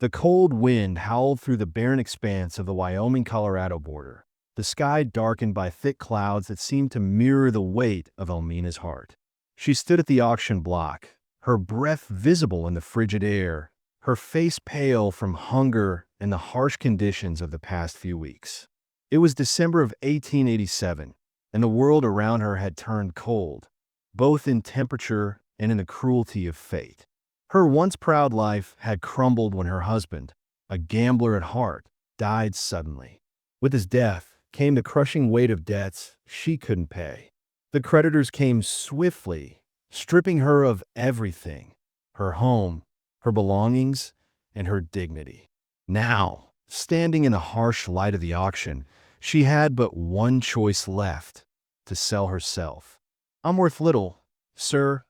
The cold wind howled through the barren expanse of the Wyoming-Colorado border, the sky darkened by thick clouds that seemed to mirror the weight of Elmina's heart. She stood at the auction block, her breath visible in the frigid air, her face pale from hunger and the harsh conditions of the past few weeks. It was December of 1887, and the world around her had turned cold, both in temperature and in the cruelty of fate. Her once proud life had crumbled when her husband, a gambler at heart, died suddenly. With his death came the crushing weight of debts she couldn't pay. The creditors came swiftly, stripping her of everything: her home, her belongings, and her dignity. Now, standing in the harsh light of the auction, she had but one choice left: to sell herself. "I'm worth little, sir,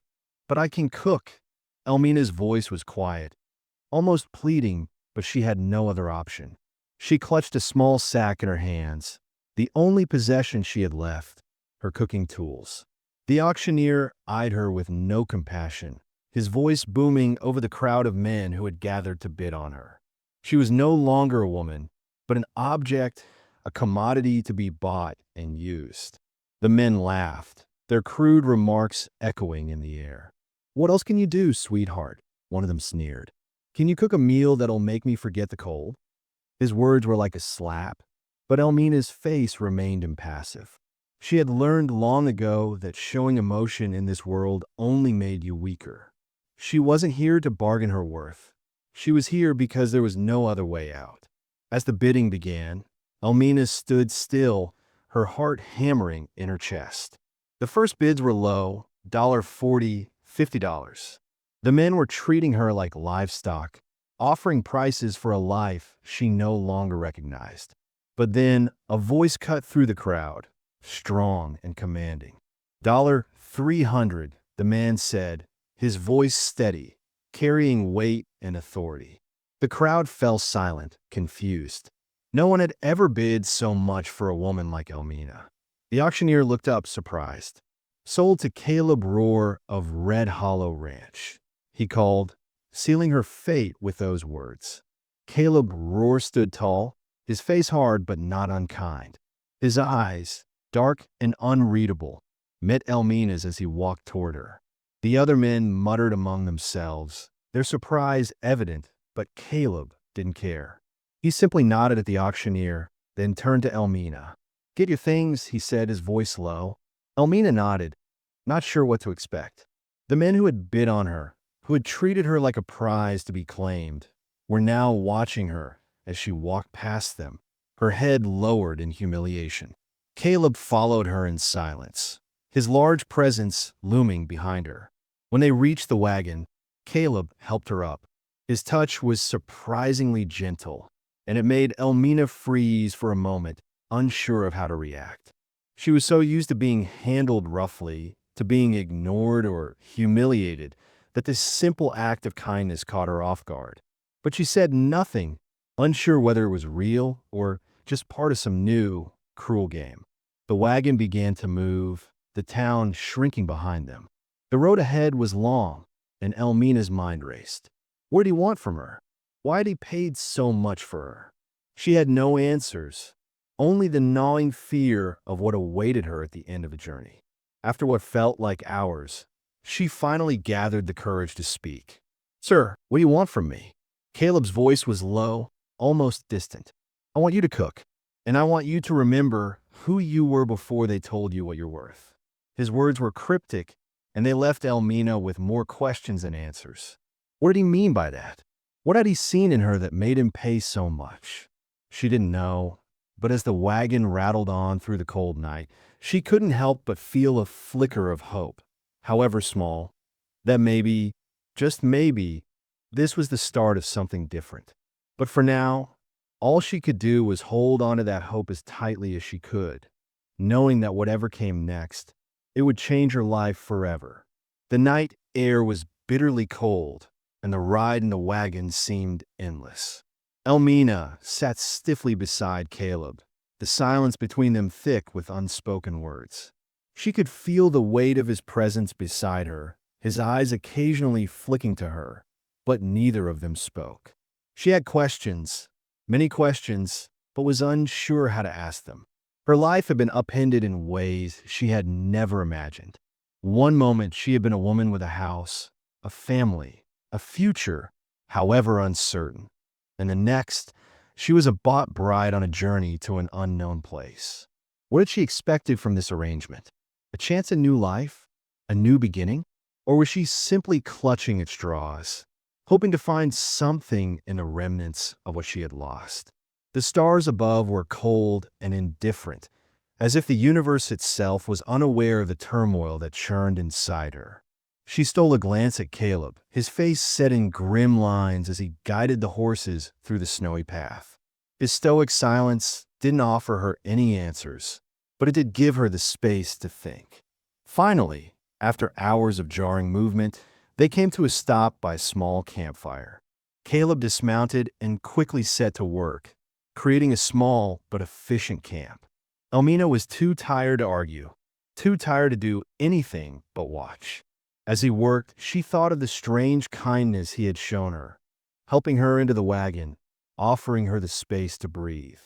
but I can cook." Elmina's voice was quiet, almost pleading, but she had no other option. She clutched a small sack in her hands, the only possession she had left, her cooking tools. The auctioneer eyed her with no compassion, his voice booming over the crowd of men who had gathered to bid on her. She was no longer a woman, but an object, a commodity to be bought and used. The men laughed, their crude remarks echoing in the air. "What else can you do, sweetheart?" one of them sneered. "Can you cook a meal that'll make me forget the cold?" His words were like a slap, but Elmina's face remained impassive. She had learned long ago that showing emotion in this world only made you weaker. She wasn't here to bargain her worth. She was here because there was no other way out. As the bidding began, Elmina stood still, her heart hammering in her chest. The first bids were low, $40, $50. The men were treating her like livestock, offering prices for a life she no longer recognized. But then a voice cut through the crowd, strong and commanding. "$300, the man said, his voice steady, carrying weight and authority. The crowd fell silent, confused. No one had ever bid so much for a woman like Elmina. The auctioneer looked up, surprised. "Sold to Caleb Rohr of Red Hollow Ranch," he called, sealing her fate with those words. Caleb Rohr stood tall, his face hard but not unkind. His eyes, dark and unreadable, met Elmina's as he walked toward her. The other men muttered among themselves, their surprise evident, but Caleb didn't care. He simply nodded at the auctioneer, then turned to Elmina. "Get your things," he said, his voice low. Elmina nodded, not sure what to expect. The men who had bid on her, who had treated her like a prize to be claimed, were now watching her as she walked past them, her head lowered in humiliation. Caleb followed her in silence, his large presence looming behind her. When they reached the wagon, Caleb helped her up. His touch was surprisingly gentle, and it made Elmina freeze for a moment, unsure of how to react. She was so used to being handled roughly, to being ignored or humiliated, that this simple act of kindness caught her off guard. But she said nothing, unsure whether it was real or just part of some new, cruel game. The wagon began to move, the town shrinking behind them. The road ahead was long, and Elmina's mind raced. What did he want from her? Why had he paid so much for her? She had no answers, only the gnawing fear of what awaited her at the end of the journey. After what felt like hours, she finally gathered the courage to speak. "Sir, what do you want from me?" Caleb's voice was low, almost distant. "I want you to cook, and I want you to remember who you were before they told you what you're worth." His words were cryptic, and they left Elmina with more questions than answers. What did he mean by that? What had he seen in her that made him pay so much? She didn't know, but as the wagon rattled on through the cold night, she couldn't help but feel a flicker of hope, however small, that maybe, just maybe, this was the start of something different. But for now, all she could do was hold on to that hope as tightly as she could, knowing that whatever came next, it would change her life forever. The night air was bitterly cold, and the ride in the wagon seemed endless. Elmina sat stiffly beside Caleb, the silence between them thick with unspoken words. She could feel the weight of his presence beside her, his eyes occasionally flicking to her, but neither of them spoke. She had questions, many questions, but was unsure how to ask them. Her life had been upended in ways she had never imagined. One moment she had been a woman with a house, a family, a future, however uncertain. And the next, she was a bought bride on a journey to an unknown place. What had she expected from this arrangement? A chance at new life? A new beginning? Or was she simply clutching at straws, hoping to find something in the remnants of what she had lost? The stars above were cold and indifferent, as if the universe itself was unaware of the turmoil that churned inside her. She stole a glance at Caleb, his face set in grim lines as he guided the horses through the snowy path. His stoic silence didn't offer her any answers, but it did give her the space to think. Finally, after hours of jarring movement, they came to a stop by a small campfire. Caleb dismounted and quickly set to work, creating a small but efficient camp. Elmina was too tired to argue, too tired to do anything but watch. As he worked, she thought of the strange kindness he had shown her, helping her into the wagon, offering her the space to breathe.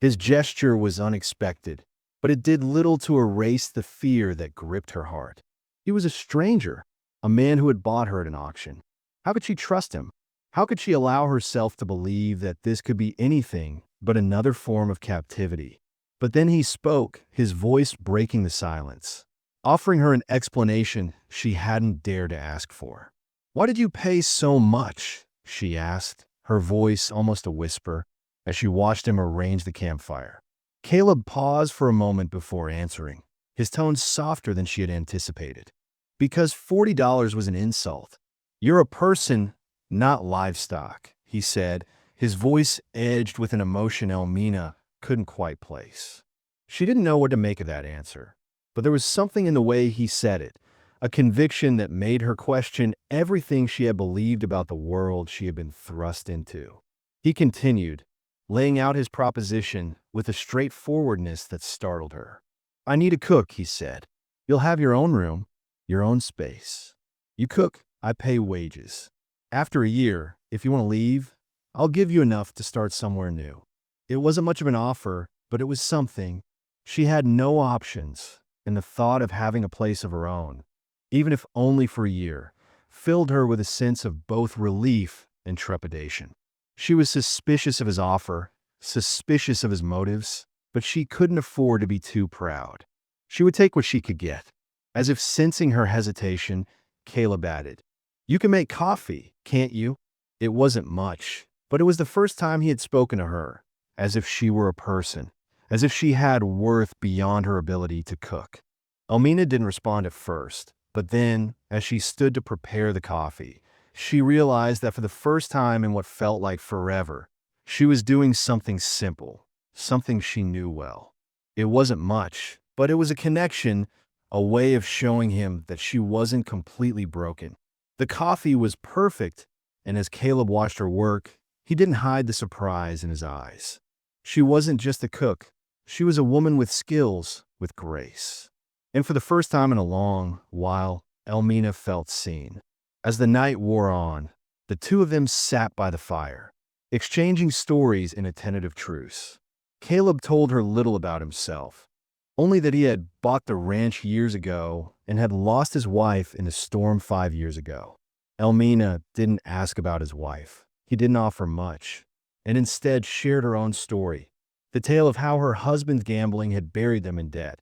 His gesture was unexpected, but it did little to erase the fear that gripped her heart. He was a stranger, a man who had bought her at an auction. How could she trust him? How could she allow herself to believe that this could be anything but another form of captivity? But then he spoke, his voice breaking the silence, offering her an explanation she hadn't dared to ask for. "Why did you pay so much?" she asked, her voice almost a whisper, as she watched him arrange the campfire. Caleb paused for a moment before answering, his tone softer than she had anticipated. "Because $40 was an insult. You're a person, not livestock," he said, his voice edged with an emotion Elmina couldn't quite place. She didn't know what to make of that answer, but there was something in the way he said it, a conviction that made her question everything she had believed about the world she had been thrust into. He continued, laying out his proposition with a straightforwardness that startled her. "I need a cook," he said. "You'll have your own room, your own space. You cook, I pay wages. After a year, if you want to leave, I'll give you enough to start somewhere new." It wasn't much of an offer, but it was something. She had no options, and the thought of having a place of her own, even if only for a year, filled her with a sense of both relief and trepidation. She was suspicious of his offer, suspicious of his motives, but she couldn't afford to be too proud. She would take what she could get. As if sensing her hesitation, Caleb added, "You can make coffee, can't you?" It wasn't much, but it was the first time he had spoken to her, as if she were a person, as if she had worth beyond her ability to cook. Elmina didn't respond at first, but then, as she stood to prepare the coffee, she realized that for the first time in what felt like forever, she was doing something simple, something she knew well. It wasn't much, but it was a connection, a way of showing him that she wasn't completely broken. The coffee was perfect, and as Caleb watched her work, he didn't hide the surprise in his eyes. She wasn't just a cook. She was a woman with skills, with grace. And for the first time in a long while, Elmina felt seen. As the night wore on, the two of them sat by the fire, exchanging stories in a tentative truce. Caleb told her little about himself, only that he had bought the ranch years ago and had lost his wife in a storm 5 years ago. Elmina didn't ask about his wife. He didn't offer much, and instead shared her own story, the tale of how her husband's gambling had buried them in debt,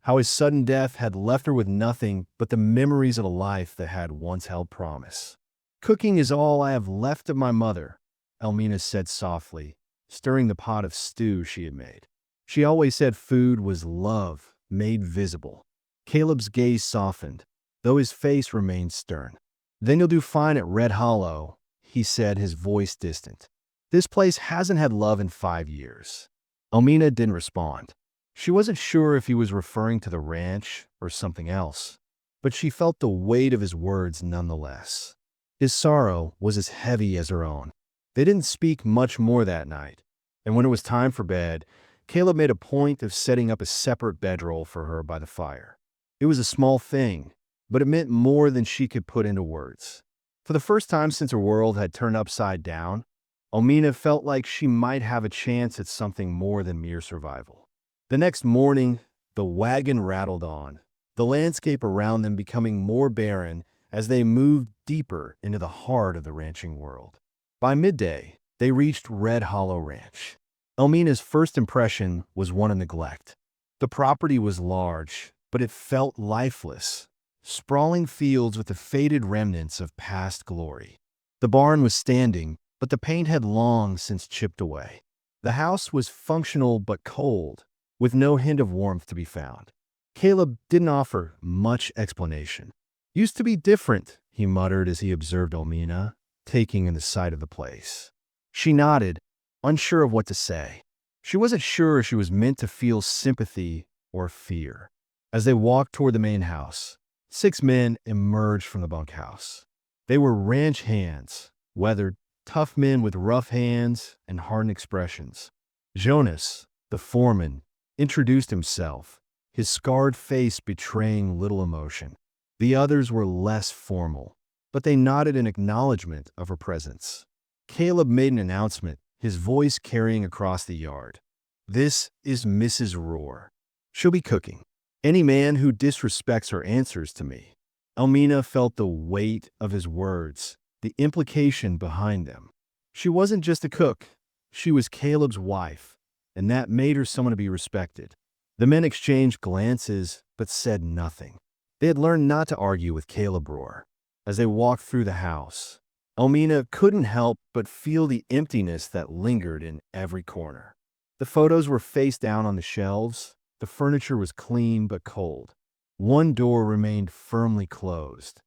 how his sudden death had left her with nothing but the memories of a life that had once held promise. "Cooking is all I have left of my mother," Elmina said softly, stirring the pot of stew she had made. She always said food was love made visible. Caleb's gaze softened, though his face remained stern. "Then you'll do fine at Red Hollow," he said, his voice distant. "This place hasn't had love in 5 years." Elmina didn't respond. She wasn't sure if he was referring to the ranch or something else, but she felt the weight of his words nonetheless. His sorrow was as heavy as her own. They didn't speak much more that night, and when it was time for bed, Caleb made a point of setting up a separate bedroll for her by the fire. It was a small thing, but it meant more than she could put into words. For the first time since her world had turned upside down, Almina felt like she might have a chance at something more than mere survival. The next morning, the wagon rattled on, the landscape around them becoming more barren as they moved deeper into the heart of the ranching world. By midday, they reached Red Hollow Ranch. Almina's first impression was one of neglect. The property was large, but it felt lifeless, sprawling fields with the faded remnants of past glory. The barn was standing, but the paint had long since chipped away. The house was functional but cold, with no hint of warmth to be found. Caleb didn't offer much explanation. "Used to be different," he muttered as he observed Almina, taking in the sight of the place. She nodded, unsure of what to say. She wasn't sure if she was meant to feel sympathy or fear. As they walked toward the main house, 6 men emerged from the bunkhouse. They were ranch hands, weathered, tough men with rough hands and hardened expressions. Jonas, the foreman, introduced himself, his scarred face betraying little emotion. The others were less formal, but they nodded in acknowledgement of her presence. Caleb made an announcement, his voice carrying across the yard. "This is Mrs. Rohr. She'll be cooking. Any man who disrespects her answers to me." Almina felt the weight of his words, the implication behind them. She wasn't just a cook, she was Caleb's wife, and that made her someone to be respected. The men exchanged glances, but said nothing. They had learned not to argue with Caleb Rohr. As they walked through the house, Almina couldn't help but feel the emptiness that lingered in every corner. The photos were face down on the shelves, the furniture was clean but cold. One door remained firmly closed,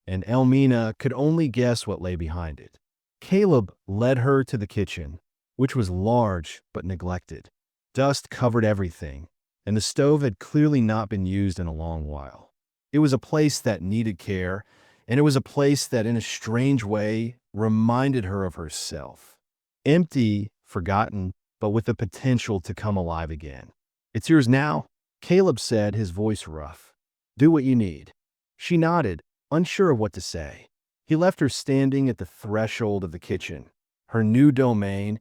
and Almina could only guess what lay behind it. Caleb led her to the kitchen, which was large but neglected. Dust covered everything, and the stove had clearly not been used in a long while. It was a place that needed care, and it was a place that, in a strange way, reminded her of herself. Empty, forgotten, but with the potential to come alive again. "It's yours now," Caleb said, his voice rough. "Do what you need." She nodded, unsure of what to say. He left her standing at the threshold of the kitchen, her new domain,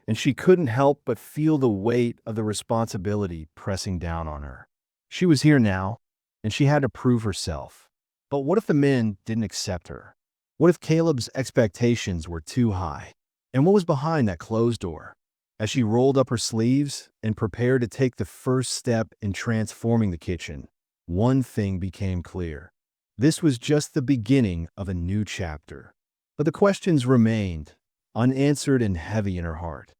and she couldn't help but feel the weight of the responsibility pressing down on her. She was here now, and she had to prove herself. But what if the men didn't accept her? What if Caleb's expectations were too high? And what was behind that closed door? As she rolled up her sleeves and prepared to take the first step in transforming the kitchen, one thing became clear. This was just the beginning of a new chapter. But the questions remained, unanswered and heavy in her heart.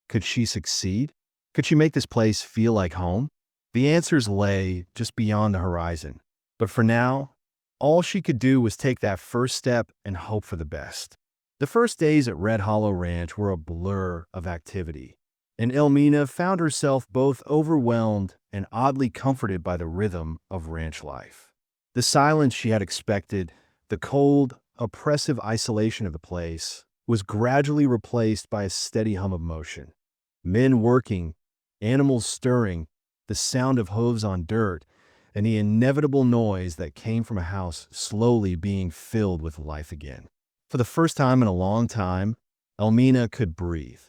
Could she succeed? Could she make this place feel like home? The answers lay just beyond the horizon. But for now, all she could do was take that first step and hope for the best. The first days at Red Hollow Ranch were a blur of activity, and Almina found herself both overwhelmed and oddly comforted by the rhythm of ranch life. The silence she had expected, the cold, oppressive isolation of the place, was gradually replaced by a steady hum of motion. Men working, animals stirring, the sound of hooves on dirt, and the inevitable noise that came from a house slowly being filled with life again. For the first time in a long time, Almina could breathe.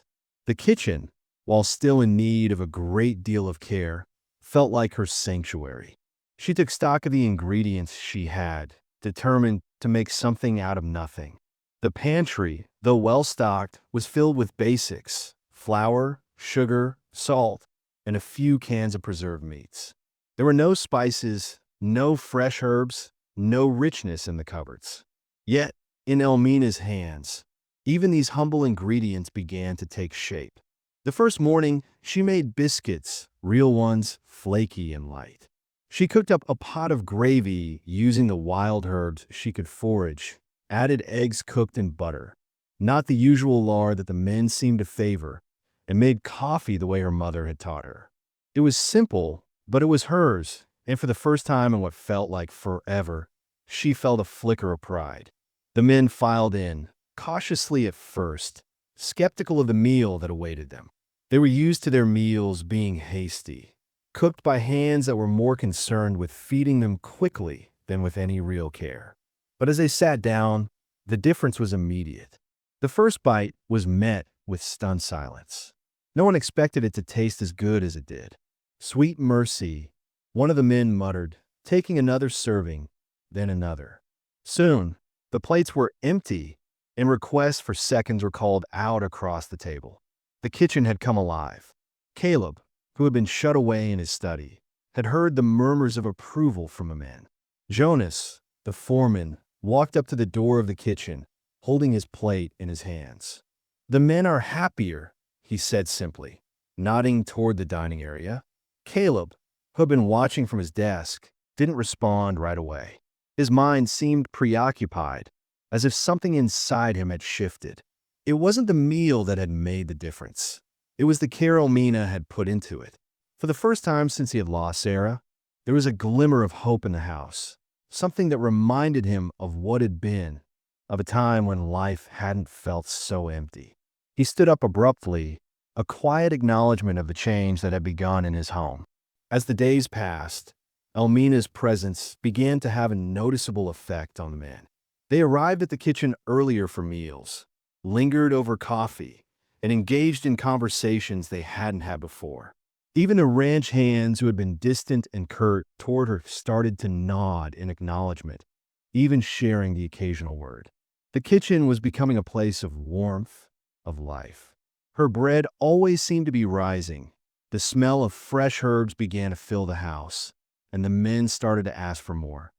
The kitchen, while still in need of a great deal of care, felt like her sanctuary. She took stock of the ingredients she had, determined to make something out of nothing. The pantry, though well-stocked, was filled with basics: flour, sugar, salt, and a few cans of preserved meats. There were no spices, no fresh herbs, no richness in the cupboards. Yet, in Almina's hands, even these humble ingredients began to take shape. The first morning, she made biscuits, real ones, flaky and light. She cooked up a pot of gravy using the wild herbs she could forage, added eggs cooked in butter, not the usual lard that the men seemed to favor, and made coffee the way her mother had taught her. It was simple, but it was hers, and for the first time in what felt like forever, she felt a flicker of pride. The men filed in, cautiously at first, skeptical of the meal that awaited them. They were used to their meals being hasty, cooked by hands that were more concerned with feeding them quickly than with any real care. But as they sat down, the difference was immediate. The first bite was met with stunned silence. No one expected it to taste as good as it did. "Sweet mercy," one of the men muttered, taking another serving, then another. Soon, the plates were empty, and requests for seconds were called out across the table. The kitchen had come alive. Caleb, who had been shut away in his study, had heard the murmurs of approval from the men. Jonas, the foreman, walked up to the door of the kitchen, holding his plate in his hands. "The men are happier," he said simply, nodding toward the dining area. Caleb, who had been watching from his desk, didn't respond right away. His mind seemed preoccupied, as if something inside him had shifted. It wasn't the meal that had made the difference. It was the care Elmina had put into it. For the first time since he had lost Sarah, there was a glimmer of hope in the house, something that reminded him of what had been, of a time when life hadn't felt so empty. He stood up abruptly, a quiet acknowledgement of the change that had begun in his home. As the days passed, Elmina's presence began to have a noticeable effect on the men. They arrived at the kitchen earlier for meals, lingered over coffee, and engaged in conversations they hadn't had before. Even the ranch hands who had been distant and curt toward her started to nod in acknowledgement, even sharing the occasional word. The kitchen was becoming a place of warmth, of life. Her bread always seemed to be rising. The smell of fresh herbs began to fill the house, and the men started to ask for more.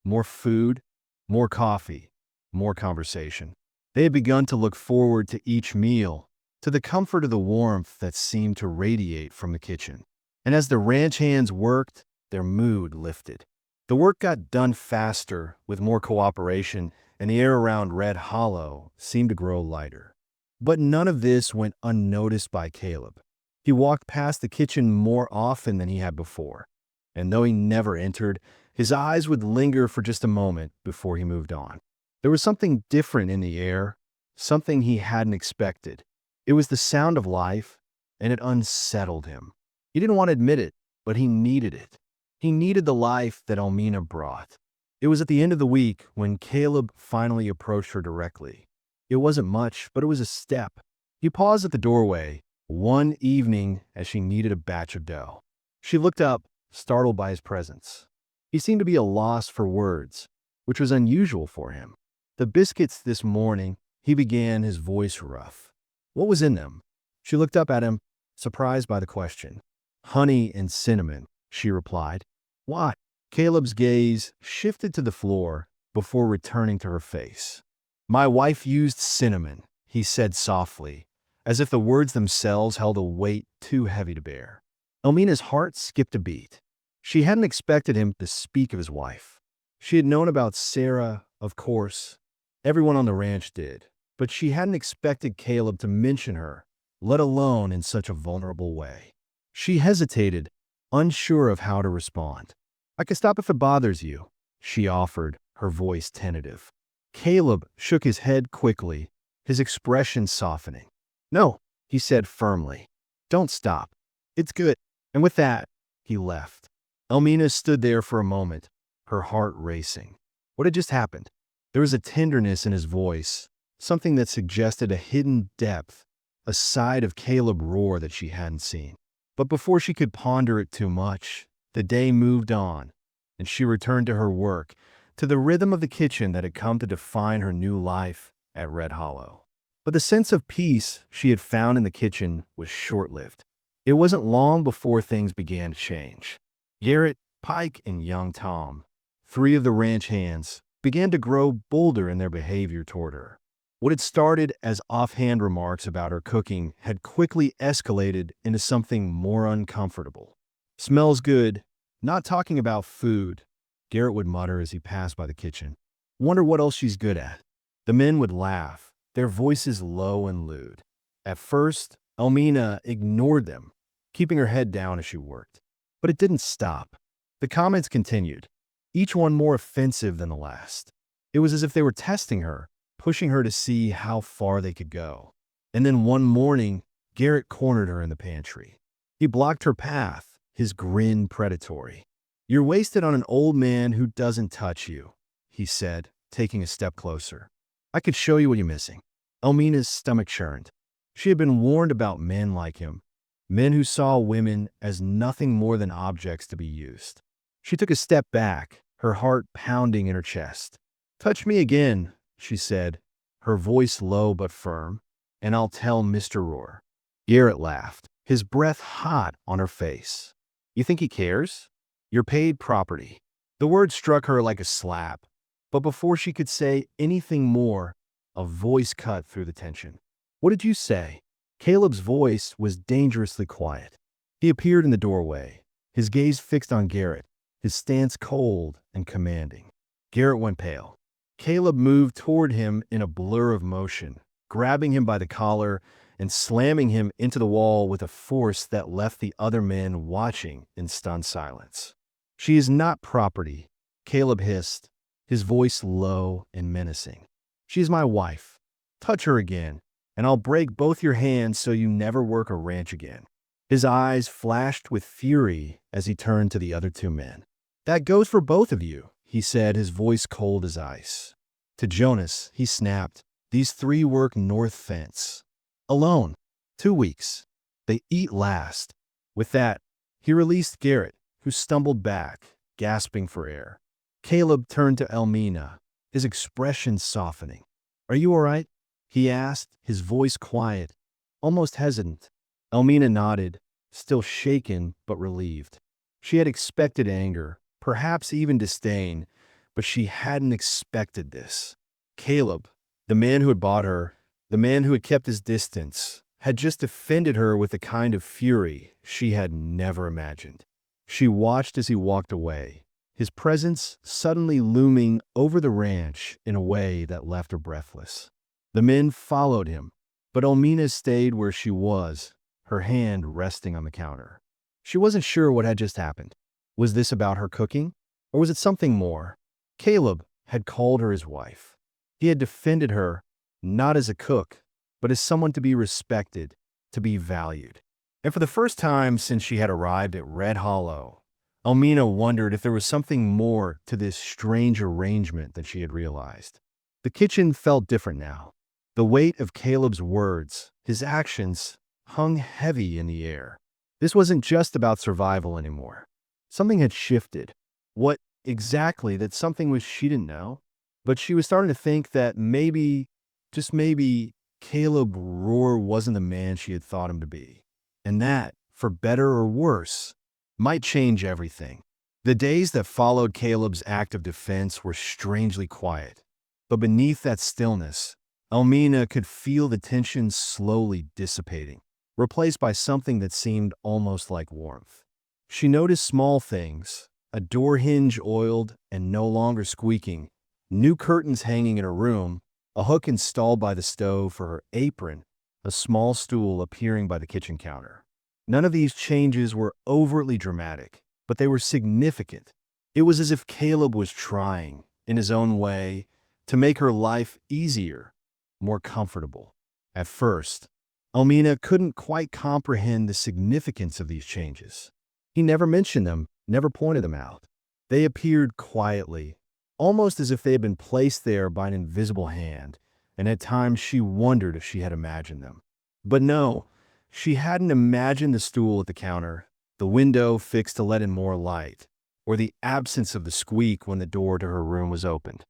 More food, more coffee, more conversation. They had begun to look forward to each meal, to the comfort of the warmth that seemed to radiate from the kitchen. And as the ranch hands worked, their mood lifted. The work got done faster, with more cooperation, and the air around Red Hollow seemed to grow lighter. But none of this went unnoticed by Caleb. He walked past the kitchen more often than he had before, and though he never entered, his eyes would linger for just a moment before he moved on. There was something different in the air, something he hadn't expected. It was the sound of life, and it unsettled him. He didn't want to admit it, but he needed it. He needed the life that Elmina brought. It was at the end of the week when Caleb finally approached her directly. It wasn't much, but it was a step. He paused at the doorway one evening as she kneaded a batch of dough. She looked up, startled by his presence. He seemed to be at a loss for words, which was unusual for him. "The biscuits this morning," he began, his voice rough. "What was in them?" She looked up at him, surprised by the question. "Honey and cinnamon," she replied. "Why?" Caleb's gaze shifted to the floor before returning to her face. "My wife used cinnamon," he said softly, as if the words themselves held a weight too heavy to bear. Elmina's heart skipped a beat. She hadn't expected him to speak of his wife. She had known about Sarah, of course. Everyone on the ranch did. But she hadn't expected Caleb to mention her, let alone in such a vulnerable way. She hesitated, unsure of how to respond. "I can stop if it bothers you," she offered, her voice tentative. Caleb shook his head quickly, his expression softening. "No," he said firmly. "Don't stop. It's good." And with that, he left. Elmina stood there for a moment, her heart racing. What had just happened? There was a tenderness in his voice, something that suggested a hidden depth, a side of Caleb roar that she hadn't seen. But before she could ponder it too much, the day moved on, and she returned to her work, to the rhythm of the kitchen that had come to define her new life at Red Hollow. But the sense of peace she had found in the kitchen was short-lived. It wasn't long before things began to change. Garrett, Pike, and young Tom, three of the ranch hands, began to grow bolder in their behavior toward her. What had started as offhand remarks about her cooking had quickly escalated into something more uncomfortable. "Smells good. Not talking about food," Garrett would mutter as he passed by the kitchen. "Wonder what else she's good at." The men would laugh, their voices low and lewd. At first, Elmina ignored them, keeping her head down as she worked. But it didn't stop. The comments continued, each one more offensive than the last. It was as if they were testing her, pushing her to see how far they could go. And then one morning, Garrett cornered her in the pantry. He blocked her path, his grin predatory. "You're wasted on an old man who doesn't touch you," he said, taking a step closer. "I could show you what you're missing." Elmina's stomach churned. She had been warned about men like him, men who saw women as nothing more than objects to be used. She took a step back, her heart pounding in her chest. "Touch me again," she said, her voice low but firm, "and I'll tell Mr. Roar." Garrett laughed, his breath hot on her face. "You think he cares? You're paid property." The word struck her like a slap, but before she could say anything more, a voice cut through the tension. "What did you say?" Caleb's voice was dangerously quiet. He appeared in the doorway, his gaze fixed on Garrett, his stance cold and commanding. Garrett went pale. Caleb moved toward him in a blur of motion, grabbing him by the collar and slamming him into the wall with a force that left the other men watching in stunned silence. "She is not property," Caleb hissed, his voice low and menacing. "She is my wife. Touch her again, and I'll break both your hands so you never work a ranch again." His eyes flashed with fury as he turned to the other two men. "That goes for both of you," he said, his voice cold as ice. To Jonas, he snapped, "These three work north fence. Alone. 2 weeks. They eat last." With that, he released Garrett, who stumbled back, gasping for air. Caleb turned to Elmina, his expression softening. "Are you all right?" he asked, his voice quiet, almost hesitant. Elmina nodded, still shaken but relieved. She had expected anger, perhaps even disdain, but she hadn't expected this. Caleb, the man who had bought her, the man who had kept his distance, had just defended her with a kind of fury she had never imagined. She watched as he walked away, his presence suddenly looming over the ranch in a way that left her breathless. The men followed him, but Elmina stayed where she was, her hand resting on the counter. She wasn't sure what had just happened. Was this about her cooking? Or was it something more? Caleb had called her his wife. He had defended her, not as a cook, but as someone to be respected, to be valued. And for the first time since she had arrived at Red Hollow, Elmina wondered if there was something more to this strange arrangement than she had realized. The kitchen felt different now. The weight of Caleb's words, his actions, hung heavy in the air. This wasn't just about survival anymore. Something had shifted. What exactly that something was she didn't know? But she was starting to think that maybe, just maybe, Caleb Roar wasn't the man she had thought him to be. And that, for better or worse, might change everything. The days that followed Caleb's act of defense were strangely quiet. But beneath that stillness, Elmina could feel the tension slowly dissipating, replaced by something that seemed almost like warmth. She noticed small things, a door hinge oiled and no longer squeaking, new curtains hanging in her room, a hook installed by the stove for her apron, a small stool appearing by the kitchen counter. None of these changes were overtly dramatic, but they were significant. It was as if Caleb was trying, in his own way, to make her life easier, more comfortable. At first, Elmina couldn't quite comprehend the significance of these changes. He never mentioned them, never pointed them out. They appeared quietly, almost as if they had been placed there by an invisible hand, and at times she wondered if she had imagined them. But no, she hadn't imagined the stool at the counter, the window fixed to let in more light, or the absence of the squeak when the door to her room was opened.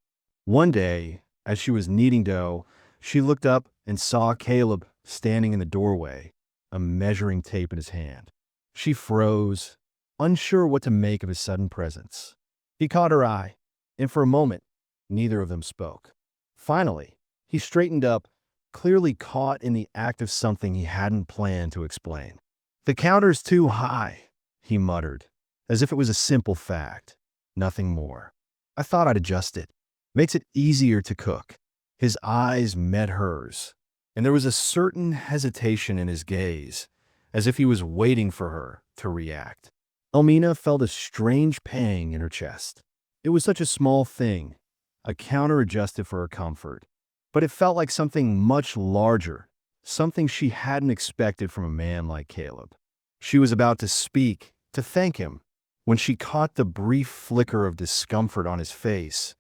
One day, as she was kneading dough, she looked up and saw Caleb standing in the doorway, a measuring tape in his hand. She froze, unsure what to make of his sudden presence. He caught her eye, and for a moment, neither of them spoke. Finally, he straightened up, clearly caught in the act of something he hadn't planned to explain. "The counter's too high," he muttered, as if it was a simple fact, nothing more. "I thought I'd adjust it. Makes it easier to cook." His eyes met hers, and there was a certain hesitation in his gaze, as if he was waiting for her to react. Elmina felt a strange pang in her chest. It was such a small thing, a counter adjusted for her comfort, but it felt like something much larger, something she hadn't expected from a man like Caleb. She was about to speak, to thank him, when she caught the brief flicker of discomfort on his face,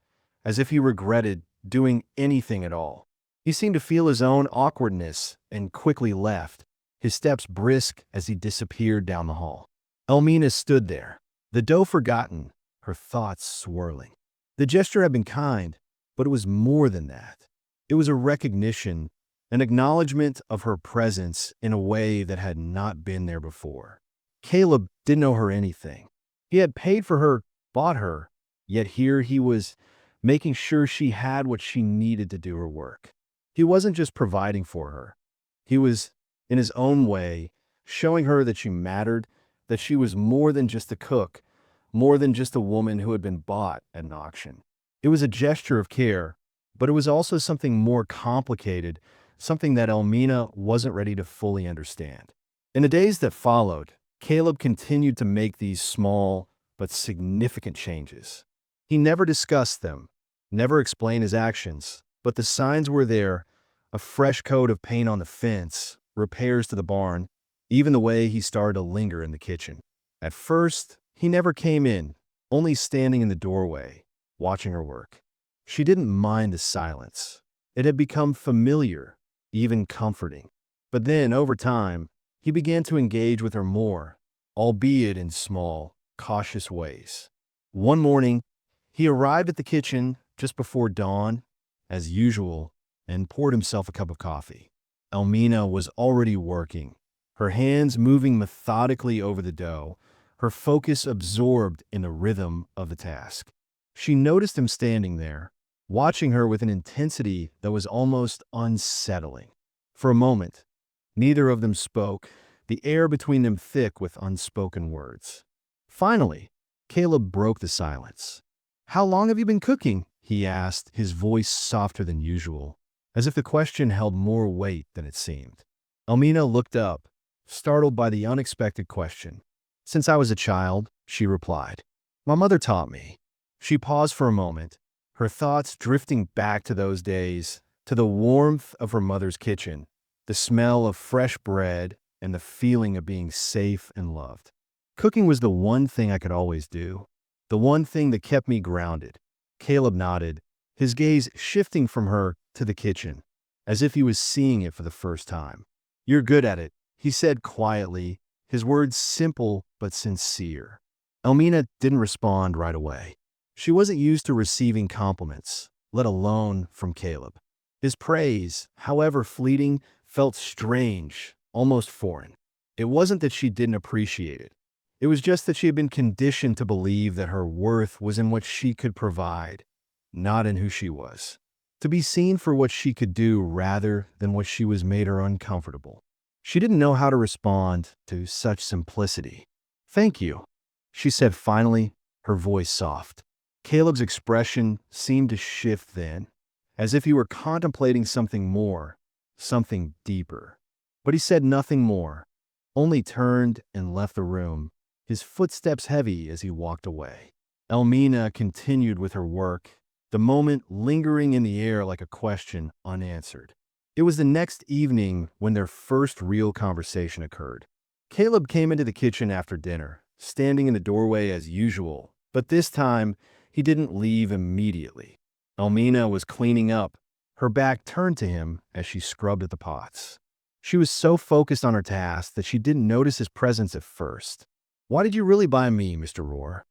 as if he regretted doing anything at all. He seemed to feel his own awkwardness and quickly left, his steps brisk as he disappeared down the hall. Elmina stood there, the dough forgotten, her thoughts swirling. The gesture had been kind, but it was more than that. It was a recognition, an acknowledgement of her presence in a way that had not been there before. Caleb didn't owe her anything. He had paid for her, bought her, yet here he was making sure she had what she needed to do her work. He wasn't just providing for her. He was, in his own way, showing her that she mattered, that she was more than just a cook, more than just a woman who had been bought at an auction. It was a gesture of care, but it was also something more complicated, something that Elmina wasn't ready to fully understand. In the days that followed, Caleb continued to make these small but significant changes. He never discussed them, never explained his actions, but the signs were there: a fresh coat of paint on the fence, repairs to the barn, even the way he started to linger in the kitchen. At first, he never came in, only standing in the doorway, watching her work. She didn't mind the silence. It had become familiar, even comforting. But then, over time, he began to engage with her more, albeit in small, cautious ways. One morning, he arrived at the kitchen just before dawn, as usual, and poured himself a cup of coffee. Elmina was already working, her hands moving methodically over the dough, her focus absorbed in the rhythm of the task. She noticed him standing there, watching her with an intensity that was almost unsettling. For a moment, neither of them spoke, the air between them thick with unspoken words. Finally, Caleb broke the silence. "How long have you been cooking?" he asked, his voice softer than usual, as if the question held more weight than it seemed. Elmina looked up, startled by the unexpected question. "Since I was a child," she replied. "My mother taught me." She paused for a moment, her thoughts drifting back to those days, to the warmth of her mother's kitchen, the smell of fresh bread, and the feeling of being safe and loved. "Cooking was the one thing I could always do, the one thing that kept me grounded." Caleb nodded, his gaze shifting from her to the kitchen, as if he was seeing it for the first time. "You're good at it," he said quietly, his words simple but sincere. Elmina didn't respond right away. She wasn't used to receiving compliments, let alone from Caleb. His praise, however fleeting, felt strange, almost foreign. It wasn't that she didn't appreciate it. It was just that she had been conditioned to believe that her worth was in what she could provide, not in who she was. To be seen for what she could do rather than what she was made her uncomfortable. She didn't know how to respond to such simplicity. "Thank you," she said finally, her voice soft. Caleb's expression seemed to shift then, as if he were contemplating something more, something deeper. But he said nothing more, only turned and left the room, his footsteps heavy as he walked away. Elmina continued with her work, the moment lingering in the air like a question unanswered. It was the next evening when their first real conversation occurred. Caleb came into the kitchen after dinner, standing in the doorway as usual, but this time he didn't leave immediately. Elmina was cleaning up, her back turned to him as she scrubbed at the pots. She was so focused on her task that she didn't notice his presence at first. "Why did you really buy me, Mr. Rohr?"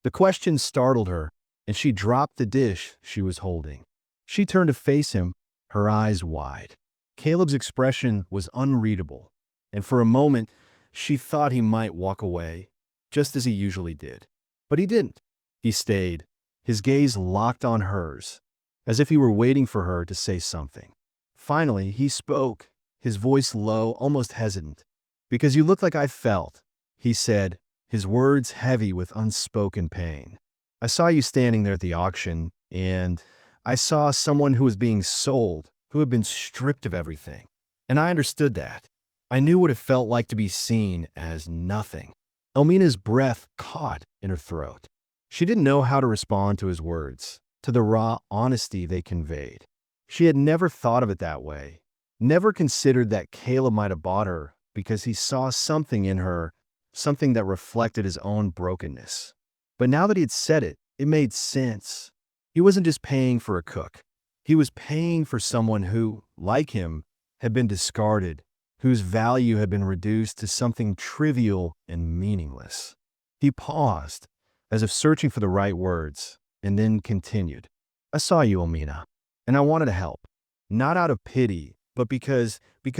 The question startled her, and she dropped the dish she was holding. She turned to face him, her eyes wide. Caleb's expression was unreadable, and for a moment she thought he might walk away, just as he usually did. But he didn't. He stayed, his gaze locked on hers, as if he were waiting for her to say something. Finally, he spoke, his voice low, almost hesitant. "Because you look like I felt," he said, his words heavy with unspoken pain. "I saw you standing there at the auction, and I saw someone who was being sold, who had been stripped of everything. And I understood that. I knew what it felt like to be seen as nothing." Elmina's breath caught in her throat. She didn't know how to respond to his words, to the raw honesty they conveyed. She had never thought of it that way, never considered that Caleb might have bought her because he saw something in her, something that reflected his own brokenness. But now that he had said it, it made sense. He wasn't just paying for a cook. He was paying for someone who, like him, had been discarded, whose value had been reduced to something trivial and meaningless. He paused, as if searching for the right words, and then continued. I saw you, Elmina, and I wanted to help. Not out of pity, but because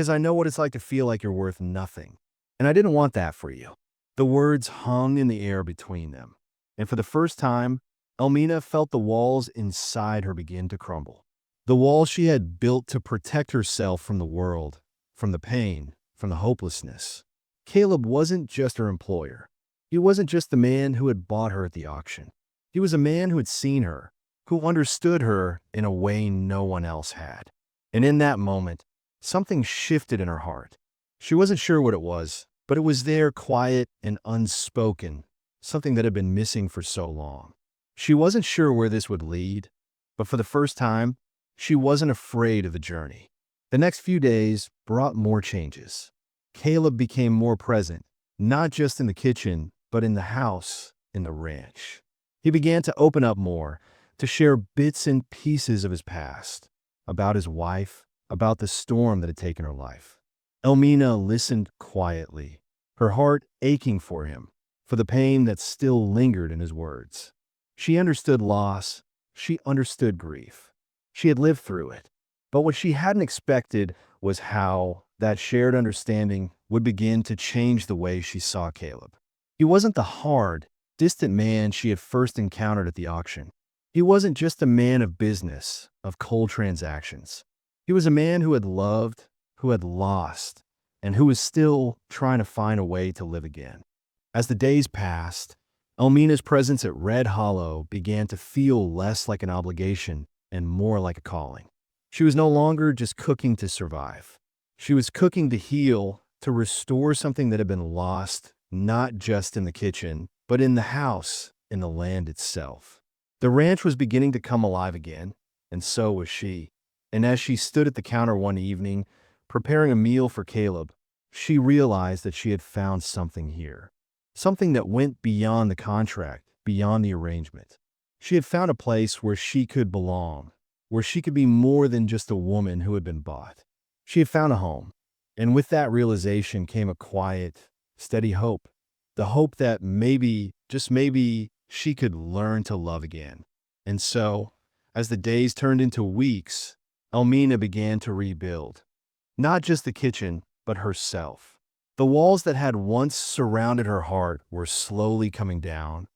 I know what it's like to feel like you're worth nothing. And I didn't want that for you. The words hung in the air between them, and for the first time, Elmina felt the walls inside her begin to crumble. The walls she had built to protect herself from the world, from the pain, from the hopelessness. Caleb wasn't just her employer. He wasn't just the man who had bought her at the auction. He was a man who had seen her, who understood her in a way no one else had. And in that moment, something shifted in her heart. She wasn't sure what it was, but it was there, quiet and unspoken, something that had been missing for so long. She wasn't sure where this would lead, but for the first time, she wasn't afraid of the journey. The next few days brought more changes. Caleb became more present, not just in the kitchen, but in the house, in the ranch. He began to open up more, to share bits and pieces of his past, about his wife, about the storm that had taken her life. Elmina listened quietly, her heart aching for him, for the pain that still lingered in his words. She understood loss, she understood grief. She had lived through it. But what she hadn't expected was how that shared understanding would begin to change the way she saw Caleb. He wasn't the hard, distant man she had first encountered at the auction. He wasn't just a man of business, of cold transactions. He was a man who had loved, who had lost, and who was still trying to find a way to live again. As the days passed, Elmina's presence at Red Hollow began to feel less like an obligation and more like a calling. She was no longer just cooking to survive. She was cooking to heal, to restore something that had been lost, not just in the kitchen, but in the house, in the land itself. The ranch was beginning to come alive again, and so was she. And as she stood at the counter one evening, preparing a meal for Caleb, she realized that she had found something here. Something that went beyond the contract, beyond the arrangement. She had found a place where she could belong, where she could be more than just a woman who had been bought. She had found a home, and with that realization came a quiet, steady hope. The hope that maybe, just maybe, she could learn to love again. And so, as the days turned into weeks, Elmina began to rebuild. Not just the kitchen, but herself. The walls that had once surrounded her heart were slowly coming down,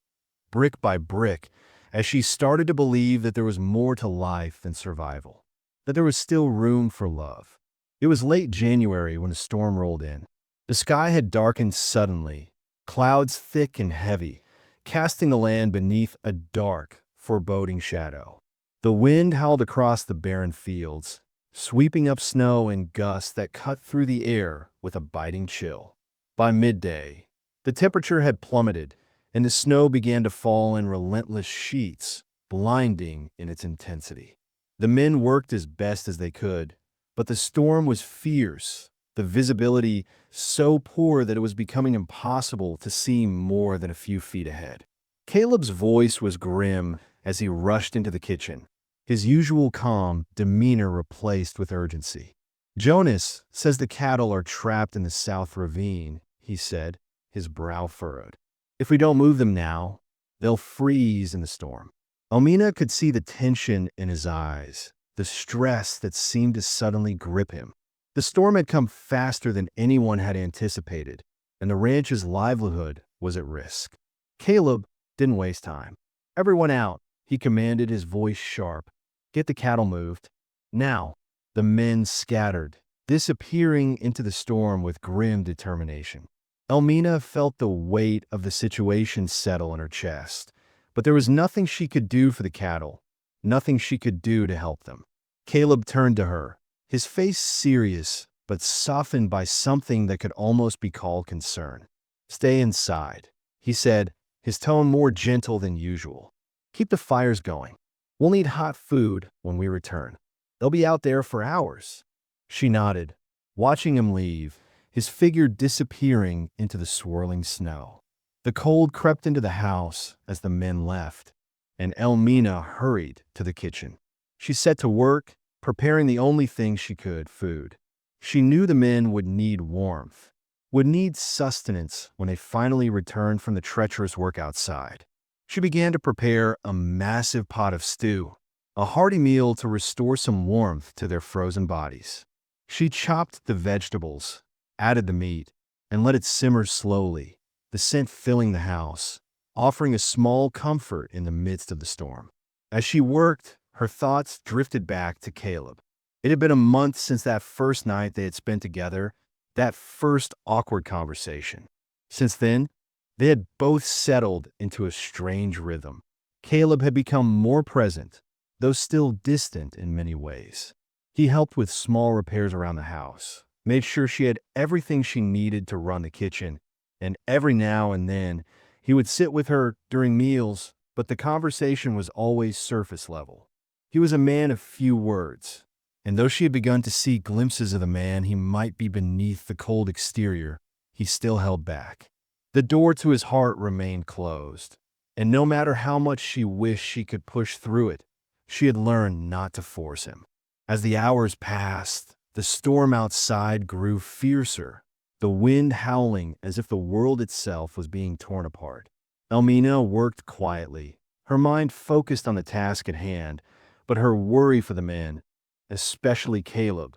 brick by brick, as she started to believe that there was more to life than survival, that there was still room for love. It was late January when a storm rolled in. The sky had darkened suddenly, clouds thick and heavy, casting the land beneath a dark, foreboding shadow. The wind howled across the barren fields, sweeping up snow in gusts that cut through the air with a biting chill. By midday, the temperature had plummeted, and the snow began to fall in relentless sheets, blinding in its intensity. The men worked as best as they could, but the storm was fierce, the visibility so poor that it was becoming impossible to see more than a few feet ahead. Caleb's voice was grim as he rushed into the kitchen, his usual calm demeanor replaced with urgency. Jonas says the cattle are trapped in the South Ravine, he said, his brow furrowed. If we don't move them now, they'll freeze in the storm. Elmina could see the tension in his eyes, the stress that seemed to suddenly grip him. The storm had come faster than anyone had anticipated, and the ranch's livelihood was at risk. Caleb didn't waste time. Everyone out, he commanded, his voice sharp. Get the cattle moved. Now. The men scattered, disappearing into the storm with grim determination. Elmina felt the weight of the situation settle in her chest, but there was nothing she could do for the cattle, nothing she could do to help them. Caleb turned to her, his face serious, but softened by something that could almost be called concern. Stay inside, he said, his tone more gentle than usual. Keep the fires going. We'll need hot food when we return. They'll be out there for hours. She nodded, watching him leave, his figure disappearing into the swirling snow. The cold crept into the house as the men left, and Elmina hurried to the kitchen. She set to work, preparing the only thing she could, food. She knew the men would need warmth, would need sustenance when they finally returned from the treacherous work outside. She began to prepare a massive pot of stew, a hearty meal to restore some warmth to their frozen bodies. She chopped the vegetables, added the meat, and let it simmer slowly, the scent filling the house, offering a small comfort in the midst of the storm. As she worked, her thoughts drifted back to Caleb. It had been a month since that first night they had spent together, that first awkward conversation. Since then, they had both settled into a strange rhythm. Caleb had become more present, though still distant in many ways. He helped with small repairs around the house, made sure she had everything she needed to run the kitchen, and every now and then he would sit with her during meals, but the conversation was always surface level. He was a man of few words, and though she had begun to see glimpses of the man he might be beneath the cold exterior, he still held back. The door to his heart remained closed, and no matter how much she wished she could push through it, she had learned not to force him. As the hours passed, the storm outside grew fiercer, the wind howling as if the world itself was being torn apart. Elmina worked quietly, her mind focused on the task at hand, but her worry for the men, especially Caleb,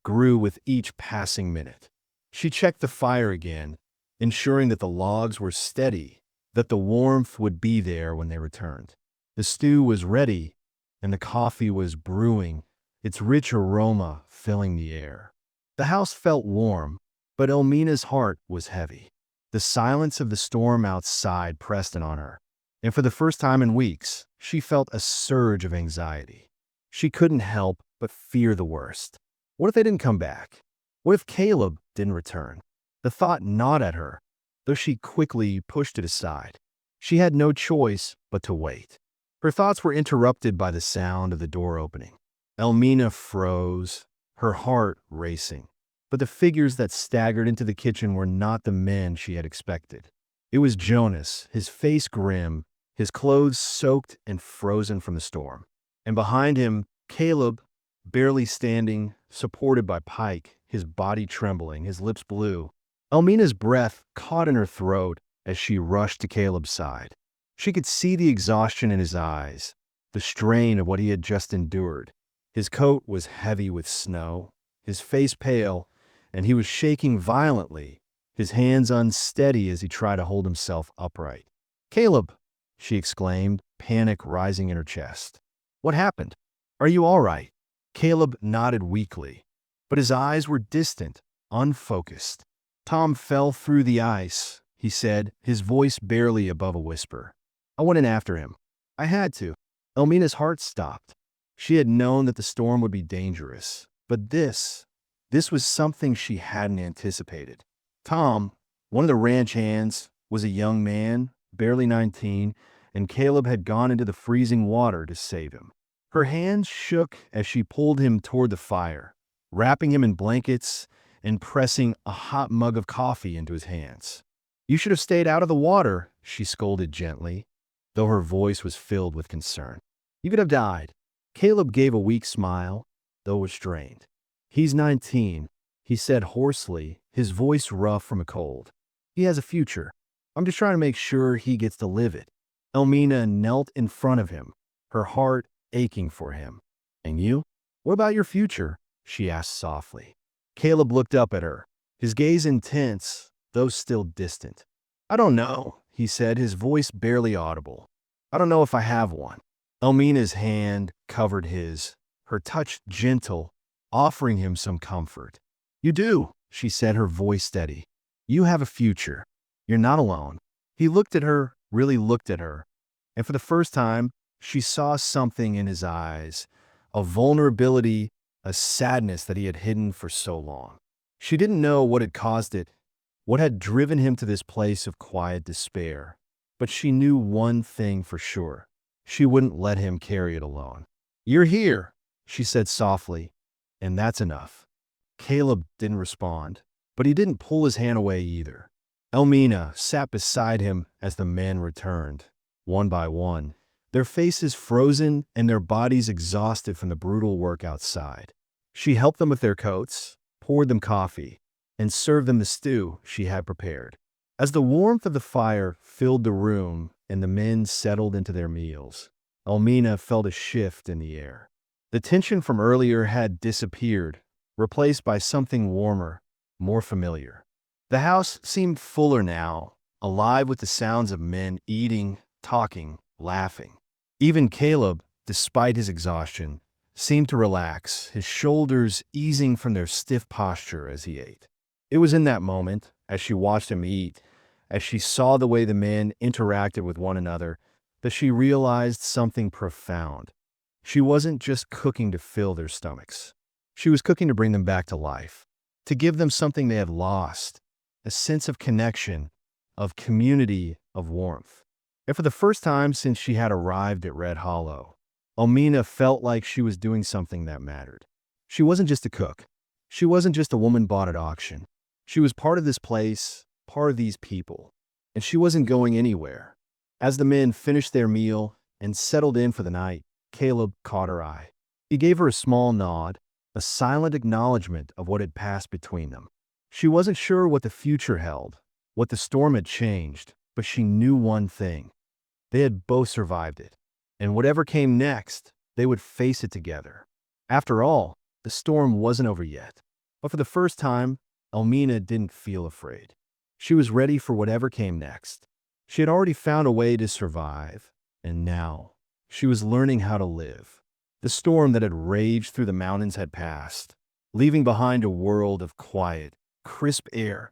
grew with each passing minute. She checked the fire again, ensuring that the logs were steady, that the warmth would be there when they returned. The stew was ready, and the coffee was brewing, its rich aroma filling the air. The house felt warm, but Elmina's heart was heavy. The silence of the storm outside pressed in on her, and for the first time in weeks, she felt a surge of anxiety. She couldn't help but fear the worst. What if they didn't come back? What if Caleb didn't return? The thought gnawed at her, though she quickly pushed it aside. She had no choice but to wait. Her thoughts were interrupted by the sound of the door opening. Elmina froze, her heart racing. But the figures that staggered into the kitchen were not the men she had expected. It was Jonas, his face grim, his clothes soaked and frozen from the storm. And behind him, Caleb, barely standing, supported by Pike, his body trembling, his lips blue. Elmina's breath caught in her throat as she rushed to Caleb's side. She could see the exhaustion in his eyes, the strain of what he had just endured. His coat was heavy with snow, his face pale, and he was shaking violently, his hands unsteady as he tried to hold himself upright. "Caleb," she exclaimed, panic rising in her chest. "What happened? Are you all right?" Caleb nodded weakly, but his eyes were distant, unfocused. "Tom fell through the ice," he said, his voice barely above a whisper. "I went in after him. I had to." Elmina's heart stopped. She had known that the storm would be dangerous, but this was something she hadn't anticipated. Tom, one of the ranch hands, was a young man, barely 19, and Caleb had gone into the freezing water to save him. Her hands shook as she pulled him toward the fire, wrapping him in blankets and pressing a hot mug of coffee into his hands. "You should have stayed out of the water," she scolded gently, though her voice was filled with concern. "You could have died." Caleb gave a weak smile, though restrained. "He's 19, he said hoarsely, his voice rough from a cold. "He has a future. I'm just trying to make sure he gets to live it." Elmina knelt in front of him, her heart aching for him. "And you? What about your future?" she asked softly. Caleb looked up at her, his gaze intense, though still distant. "I don't know," he said, his voice barely audible. "I don't know if I have one." Elmina's hand covered his, her touch gentle, offering him some comfort. "You do," she said, her voice steady. "You have a future. You're not alone." He looked at her, really looked at her, and for the first time, she saw something in his eyes, a vulnerability, a sadness that he had hidden for so long. She didn't know what had caused it, what had driven him to this place of quiet despair, but she knew one thing for sure. She wouldn't let him carry it alone. "You're here," she said softly, "and that's enough." Caleb didn't respond, but he didn't pull his hand away either. Elmina sat beside him as the men returned, one by one, their faces frozen and their bodies exhausted from the brutal work outside. She helped them with their coats, poured them coffee, and served them the stew she had prepared. As the warmth of the fire filled the room and the men settled into their meals, Almina felt a shift in the air. The tension from earlier had disappeared, replaced by something warmer, more familiar. The house seemed fuller now, alive with the sounds of men eating, talking, laughing. Even Caleb, despite his exhaustion, seemed to relax, his shoulders easing from their stiff posture as he ate. It was in that moment, as she watched him eat, as she saw the way the men interacted with one another, that she realized something profound. She wasn't just cooking to fill their stomachs. She was cooking to bring them back to life, to give them something they had lost, a sense of connection, of community, of warmth. And for the first time since she had arrived at Red Hollow, Almina felt like she was doing something that mattered. She wasn't just a cook. She wasn't just a woman bought at auction. She was part of this place, part of these people, and she wasn't going anywhere. As the men finished their meal and settled in for the night, Caleb caught her eye. He gave her a small nod, a silent acknowledgement of what had passed between them. She wasn't sure what the future held, what the storm had changed, but she knew one thing. They had both survived it, and whatever came next, they would face it together. After all, the storm wasn't over yet. But for the first time, Almina didn't feel afraid. She was ready for whatever came next. She had already found a way to survive, and now she was learning how to live. The storm that had raged through the mountains had passed, leaving behind a world of quiet, crisp air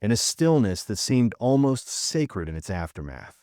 and a stillness that seemed almost sacred in its aftermath.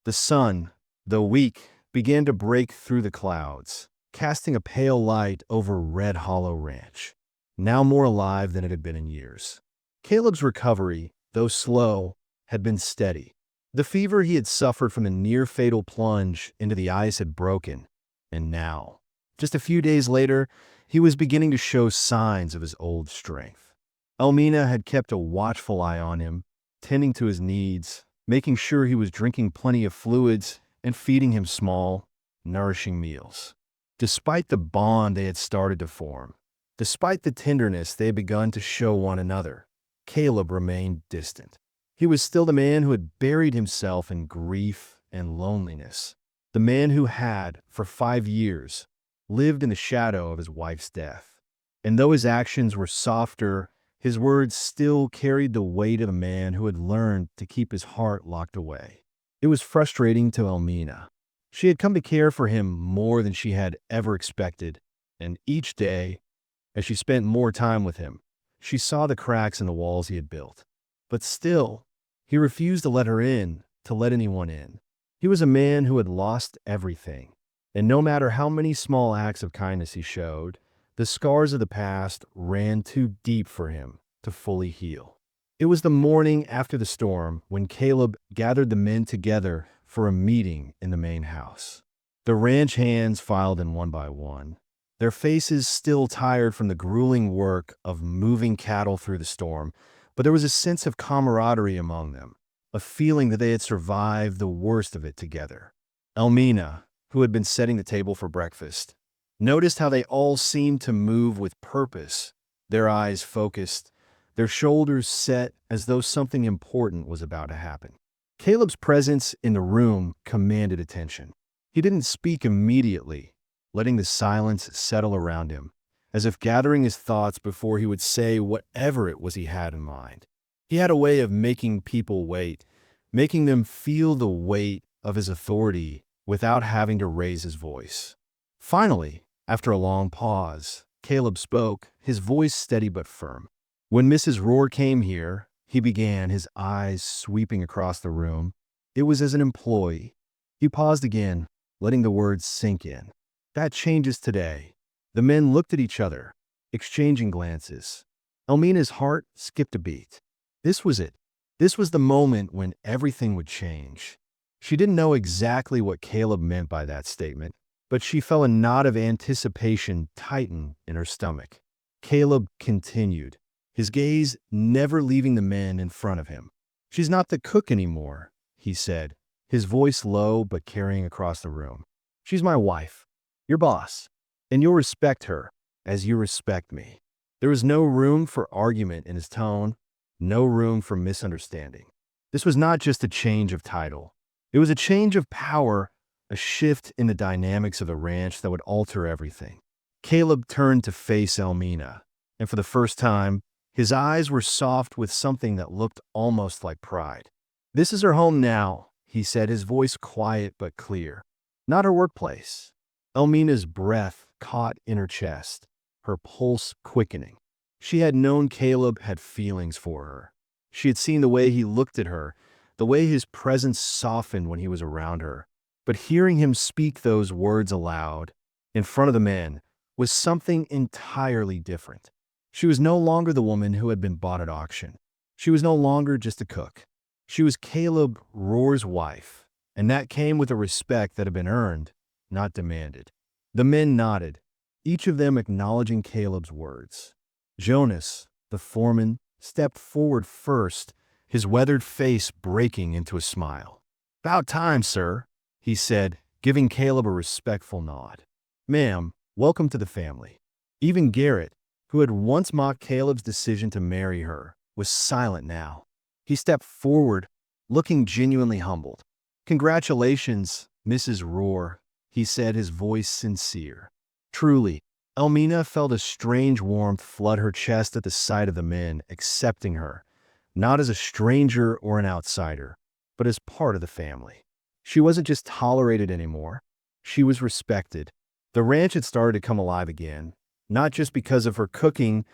The sun, though weak, began to break through the clouds, casting a pale light over Red Hollow Ranch, now more alive than it had been in years. Caleb's recovery, though slow, had been steady. The fever he had suffered from the near-fatal plunge into the ice had broken, and now, just a few days later, he was beginning to show signs of his old strength. Almina had kept a watchful eye on him, tending to his needs, making sure he was drinking plenty of fluids and feeding him small, nourishing meals. Despite the bond they had started to form, despite the tenderness they had begun to show one another, Caleb remained distant. He was still the man who had buried himself in grief and loneliness, the man who had, for 5 years, lived in the shadow of his wife's death. And though his actions were softer, his words still carried the weight of a man who had learned to keep his heart locked away. It was frustrating to Almina. She had come to care for him more than she had ever expected, and each day, as she spent more time with him, she saw the cracks in the walls he had built. But still, he refused to let her in, to let anyone in. He was a man who had lost everything, and no matter how many small acts of kindness he showed, the scars of the past ran too deep for him to fully heal. It was the morning after the storm when Caleb gathered the men together for a meeting in the main house. The ranch hands filed in one by one, their faces still tired from the grueling work of moving cattle through the storm, but there was a sense of camaraderie among them, a feeling that they had survived the worst of it together. Almina, who had been setting the table for breakfast, noticed how they all seemed to move with purpose, their eyes focused, their shoulders set as though something important was about to happen. Caleb's presence in the room commanded attention. He didn't speak immediately, letting the silence settle around him, as if gathering his thoughts before he would say whatever it was he had in mind. He had a way of making people wait, making them feel the weight of his authority without having to raise his voice. Finally, after a long pause, Caleb spoke, his voice steady but firm. "When Mrs. Rohr came here," he began, his eyes sweeping across the room, "it was as an employee." He paused again, letting the words sink in. "That changes today." The men looked at each other, exchanging glances. Almina's heart skipped a beat. This was it. This was the moment when everything would change. She didn't know exactly what Caleb meant by that statement, but she felt a knot of anticipation tighten in her stomach. Caleb continued, his gaze never leaving the men in front of him. "She's not the cook anymore," he said, his voice low but carrying across the room. She's my wife, your boss, and you'll respect her as you respect me." There was no room for argument in his tone, no room for misunderstanding. This was not just a change of title. It was a change of power, a shift in the dynamics of the ranch that would alter everything. Caleb turned to face Elmina, and for the first time, his eyes were soft with something that looked almost like pride. "This is her home now," he said, his voice quiet but clear. "Not her workplace." Elmina's breath caught in her chest, her pulse quickening. She had known Caleb had feelings for her. She had seen the way he looked at her, the way his presence softened when he was around her. But hearing him speak those words aloud, in front of the men, was something entirely different. She was no longer the woman who had been bought at auction. She was no longer just a cook. She was Caleb Rohr's wife, and that came with a respect that had been earned, not demanded. The men nodded, each of them acknowledging Caleb's words. Jonas, the foreman, stepped forward first, his weathered face breaking into a smile. "About time, sir," he said, giving Caleb a respectful nod. "Ma'am, welcome to the family." Even Garrett, who had once mocked Caleb's decision to marry her, was silent now. He stepped forward, looking genuinely humbled. "Congratulations, Mrs. Rohr," he said, his voice sincere. Truly, Elmina felt a strange warmth flood her chest at the sight of the men accepting her, not as a stranger or an outsider, but as part of the family. She wasn't just tolerated anymore. She was respected. The ranch had started to come alive again, not just because of her cooking,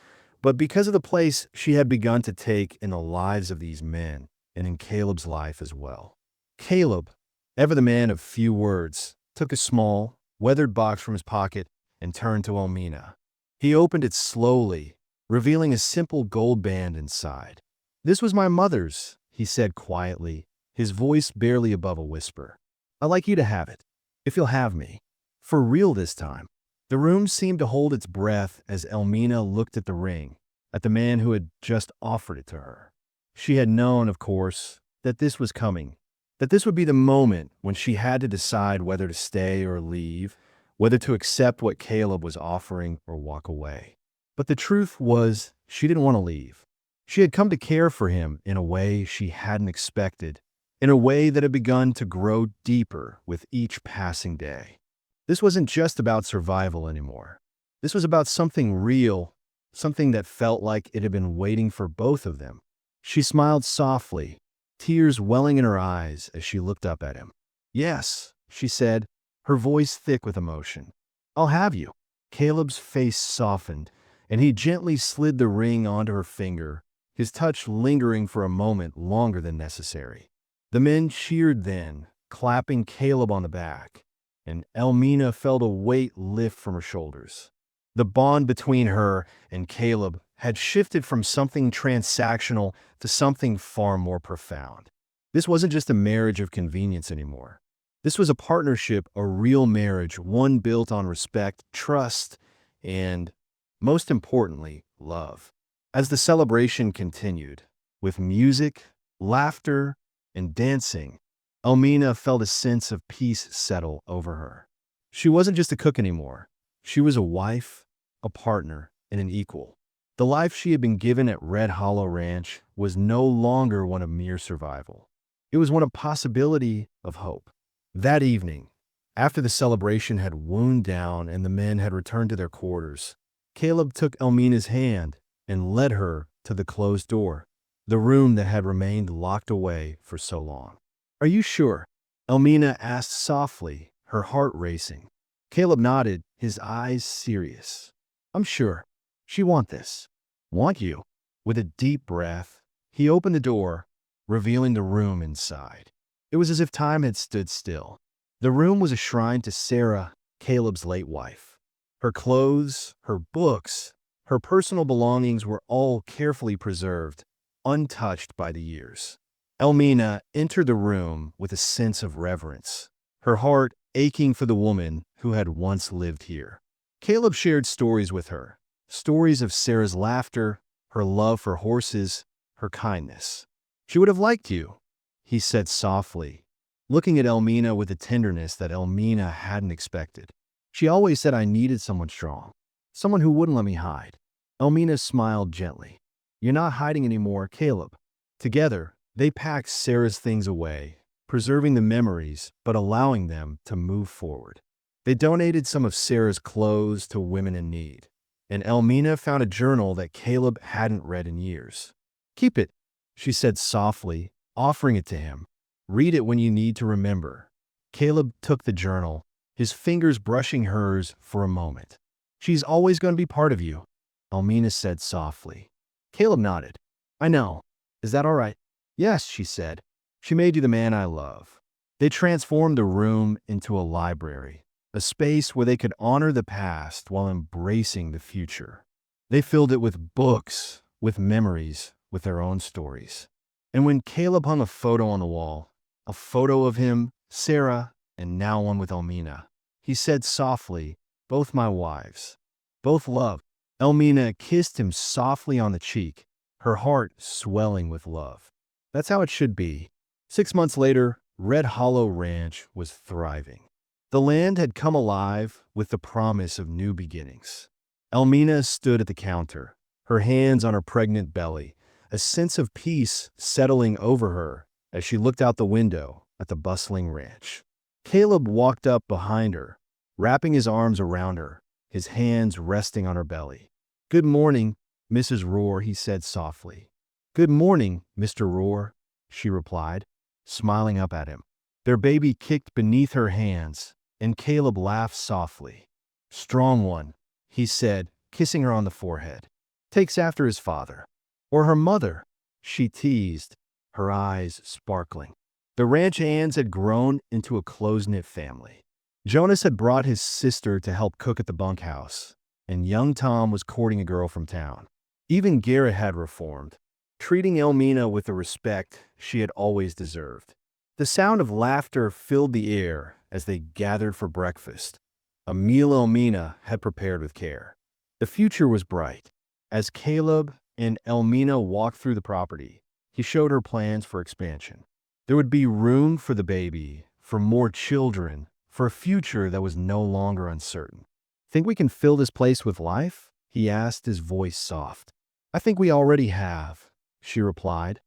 but because of the place she had begun to take in the lives of these men and in Caleb's life as well. Caleb, ever the man of few words, took a small, weathered box from his pocket and turned to Elmina. He opened it slowly, revealing a simple gold band inside. "This was my mother's," he said quietly, his voice barely above a whisper. "I'd like you to have it, if you'll have me. For real this time." The room seemed to hold its breath as Elmina looked at the ring, at the man who had just offered it to her. She had known, of course, that this was coming, that this would be the moment when she had to decide whether to stay or leave, whether to accept what Caleb was offering or walk away. But the truth was, she didn't want to leave. She had come to care for him in a way she hadn't expected, in a way that had begun to grow deeper with each passing day. This wasn't just about survival anymore. This was about something real, something that felt like it had been waiting for both of them. She smiled softly, tears welling in her eyes as she looked up at him. "Yes," she said, her voice thick with emotion. "I'll have you." Caleb's face softened, and he gently slid the ring onto her finger, his touch lingering for a moment longer than necessary. The men cheered then, clapping Caleb on the back, and Elmina felt a weight lift from her shoulders. The bond between her and Caleb had shifted from something transactional to something far more profound. This wasn't just a marriage of convenience anymore. This was a partnership, a real marriage, one built on respect, trust, and, most importantly, love. As the celebration continued, with music, laughter, and dancing, Elmina felt a sense of peace settle over her. She wasn't just a cook anymore. She was a wife, a partner, and an equal. The life she had been given at Red Hollow Ranch was no longer one of mere survival. It was one of possibility, of hope. That evening, after the celebration had wound down and the men had returned to their quarters, Caleb took Elmina's hand and led her to the closed door, the room that had remained locked away for so long. "Are you sure?" Elmina asked softly, her heart racing. Caleb nodded, his eyes serious. "I'm sure. She want this." "Want you?" With a deep breath, he opened the door, revealing the room inside. It was as if time had stood still. The room was a shrine to Sarah, Caleb's late wife. Her clothes, her books, her personal belongings were all carefully preserved, untouched by the years. Elmina entered the room with a sense of reverence, her heart aching for the woman who had once lived here. Caleb shared stories with her, stories of Sarah's laughter, her love for horses, her kindness. "She would have liked you," he said softly, looking at Elmina with a tenderness that Elmina hadn't expected. She always said I needed someone strong, someone who wouldn't let me hide. Elmina smiled gently. You're not hiding anymore, Caleb. Together, they packed Sarah's things away, preserving the memories but allowing them to move forward. They donated some of Sarah's clothes to women in need, and Elmina found a journal that Caleb hadn't read in years. Keep it, she said softly, offering it to him. Read it when you need to remember. Caleb took the journal, his fingers brushing hers for a moment. She's always going to be part of you, Elmina said softly. Caleb nodded. I know. Is that all right? Yes, she said. She made you the man I love. They transformed the room into a library, a space where they could honor the past while embracing the future. They filled it with books, with memories, with their own stories. And when Caleb hung a photo on the wall, a photo of him, Sarah, and now one with Elmina, he said softly, both my wives, both love. Elmina kissed him softly on the cheek, her heart swelling with love. That's how it should be. 6 months later, Red Hollow Ranch was thriving. The land had come alive with the promise of new beginnings. Elmina stood at the counter, her hands on her pregnant belly, a sense of peace settling over her as she looked out the window at the bustling ranch. Caleb walked up behind her, wrapping his arms around her, his hands resting on her belly. Good morning, Mrs. Rohr, he said softly. Good morning, Mr. Rohr, she replied, smiling up at him. Their baby kicked beneath her hands, and Caleb laughed softly. Strong one, he said, kissing her on the forehead. Takes after his father. Or her mother, she teased, her eyes sparkling. The ranch hands had grown into a close-knit family. Jonas had brought his sister to help cook at the bunkhouse, and young Tom was courting a girl from town. Even Garrett had reformed, treating Elmina with the respect she had always deserved. The sound of laughter filled the air as they gathered for breakfast, a meal Elmina had prepared with care. The future was bright. As Caleb and Elmina walked through the property, he showed her plans for expansion. There would be room for the baby, for more children, for a future that was no longer uncertain. Think we can fill this place with life? He asked, his voice soft. I think we already have, she replied,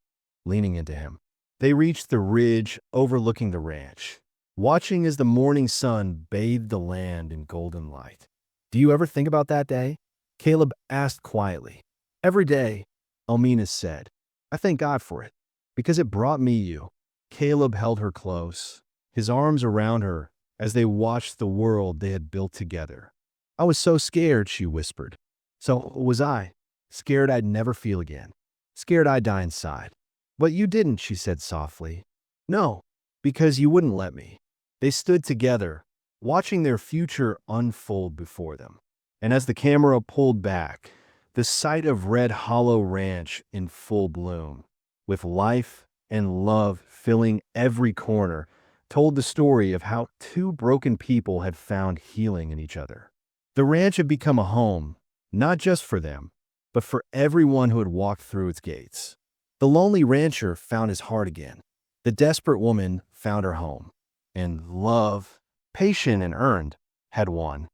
leaning into him. They reached the ridge overlooking the ranch, watching as the morning sun bathed the land in golden light. Do you ever think about that day? Caleb asked quietly. Every day, Elmina said. I thank God for it, because it brought me you. Caleb held her close, his arms around her as they watched the world they had built together. I was so scared, she whispered. So was I. Scared I'd never feel again. Scared I'd die inside. But you didn't, she said softly. No, because you wouldn't let me. They stood together, watching their future unfold before them. And as the camera pulled back, the sight of Red Hollow Ranch in full bloom, with life and love filling every corner, told the story of how two broken people had found healing in each other. The ranch had become a home, not just for them, but for everyone who had walked through its gates. The lonely rancher found his heart again. The desperate woman found her home. And love, patient and earned, had won.